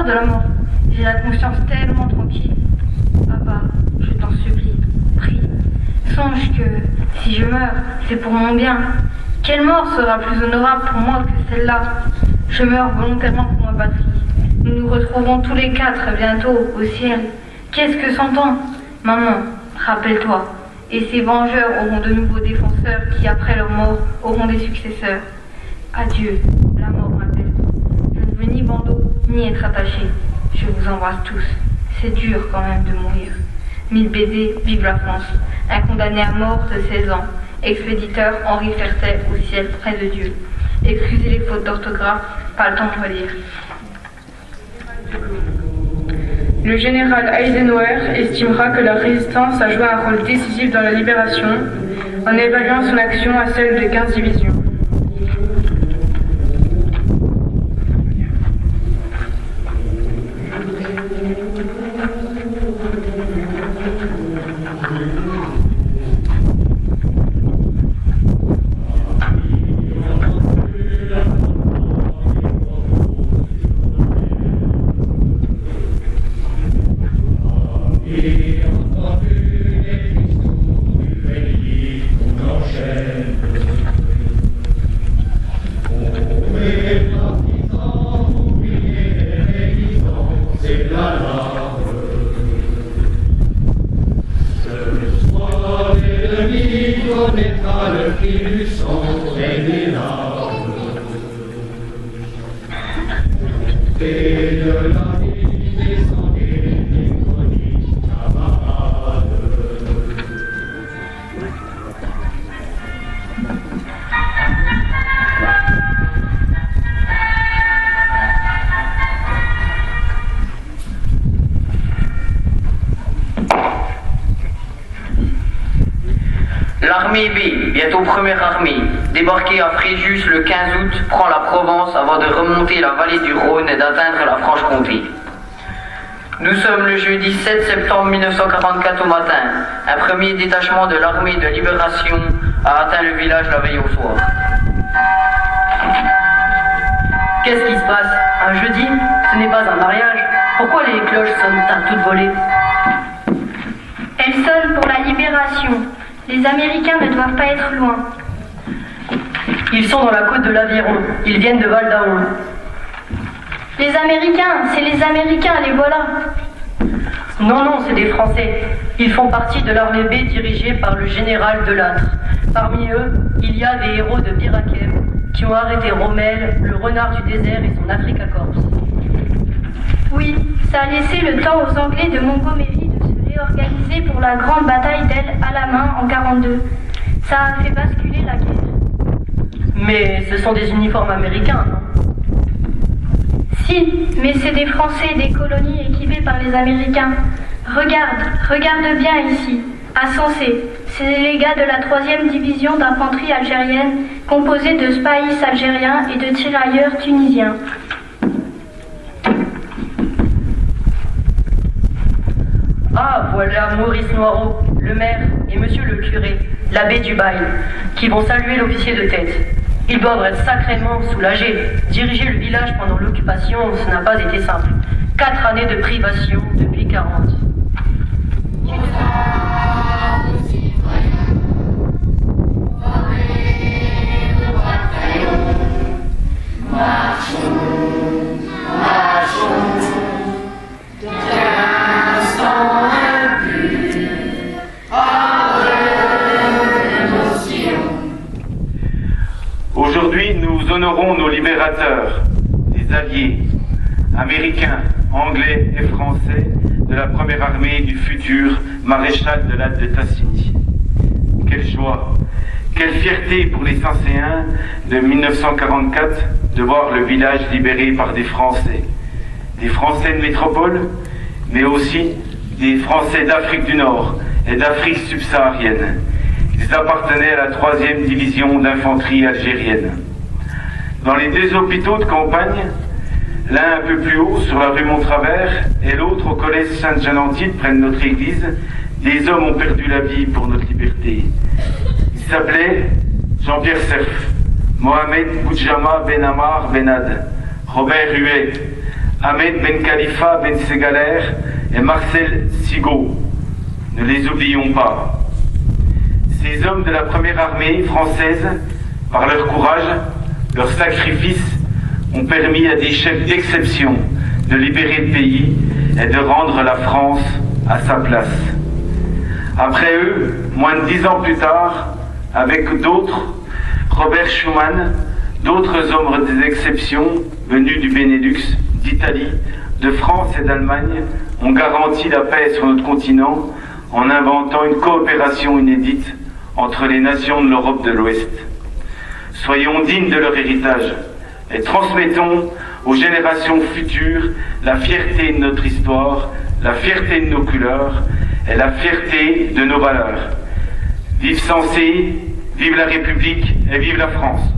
de la mort. J'ai la conscience tellement tranquille. Papa, je t'en supplie, prie. Songe que, si je meurs, c'est pour mon bien. Quelle mort sera plus honorable pour moi que celle-là? Je meurs volontairement pour ma patrie. Nous nous retrouverons tous les quatre bientôt au ciel. Qu'est-ce que s'entend? Maman, rappelle-toi. Et ces vengeurs auront de nouveaux défenseurs qui, après leur mort, auront des successeurs. Adieu, la mort m'appelle. Je ne veux ni bandeau, ni être attaché. Je vous embrasse tous. C'est dur quand même de mourir. 1000 baisers, vive la France. Un condamné à mort de 16 ans. Expéditeur Henri Fertet au ciel près de Dieu. Excusez les fautes d'orthographe, pas le temps de relire. Le général Eisenhower estimera que la résistance a joué un rôle décisif dans la libération en évaluant son action à celle de 15 divisions. L'armée B, bientôt première armée, débarquée à Fréjus le 15 août, prend la Provence avant de remonter la vallée du Rhône et d'atteindre la Franche-Comté. Nous sommes le jeudi 7 septembre 1944 au matin. Un premier détachement de l'armée de libération a atteint le village la veille au soir. Qu'est-ce qui se passe? Un jeudi? Ce n'est pas un mariage. Pourquoi les cloches sonnent à toutes volées? Elles sonnent pour la libération. Les Américains ne doivent pas être loin. Ils sont dans la côte de l'Aviron. Ils viennent de Val d'Aon. Les Américains, c'est les Américains, les voilà. Non, c'est des Français. Ils font partie de l'armée B dirigée par le général Delattre. Parmi eux, il y a des héros de Bir Hakeim qui ont arrêté Rommel, le renard du désert et son Africa Corps. Oui, ça a laissé le temps aux Anglais de Montgomery de se réorganiser pour la grande bataille d'El Alamein en 42. Ça a fait basculer la guerre. Mais ce sont des uniformes américains, non? Si, mais c'est des Français des colonies équipés par les Américains. Regarde bien ici, à Sensé. C'est les gars de la 3e division d'infanterie algérienne, composée de spahis algériens et de tirailleurs tunisiens. Ah, voilà Maurice Noireau, le maire, et monsieur le curé, l'abbé du bail, qui vont saluer l'officier de tête. Ils doivent être sacrément soulagés. Diriger le village pendant l'occupation, ce n'a pas été simple. 4 années de privation depuis 40. Aujourd'hui, nous honorons nos libérateurs, les alliés, américains, anglais et français de la première armée du futur maréchal de l'Alde de Tassigny. Quelle joie, quelle fierté pour les Sancéens de 1944 de voir le village libéré par des Français de métropole, mais aussi des Français d'Afrique du Nord et d'Afrique subsaharienne. Ils appartenaient à la 3e division d'infanterie algérienne. Dans les 2 hôpitaux de campagne, l'un un peu plus haut sur la rue Montravert et l'autre au collège Sainte-Jeanne-Antide près de notre église, des hommes ont perdu la vie pour notre liberté. Ils s'appelaient Jean-Pierre Cerf, Mohamed Boudjama Ben Amar Benad, Robert Huet, Ahmed Ben Khalifa Ben Segaler et Marcel Sigaud. Ne les oublions pas. Ces hommes de la première armée française, par leur courage, leur sacrifice, ont permis à des chefs d'exception de libérer le pays et de rendre la France à sa place. Après eux, moins de 10 ans plus tard, avec d'autres, Robert Schuman, d'autres hommes d'exception venus du Benelux, d'Italie, de France et d'Allemagne ont garanti la paix sur notre continent en inventant une coopération inédite entre les nations de l'Europe de l'Ouest. Soyons dignes de leur héritage et transmettons aux générations futures la fierté de notre histoire, la fierté de nos couleurs et la fierté de nos valeurs. Vive Sensé, vive la République et vive la France.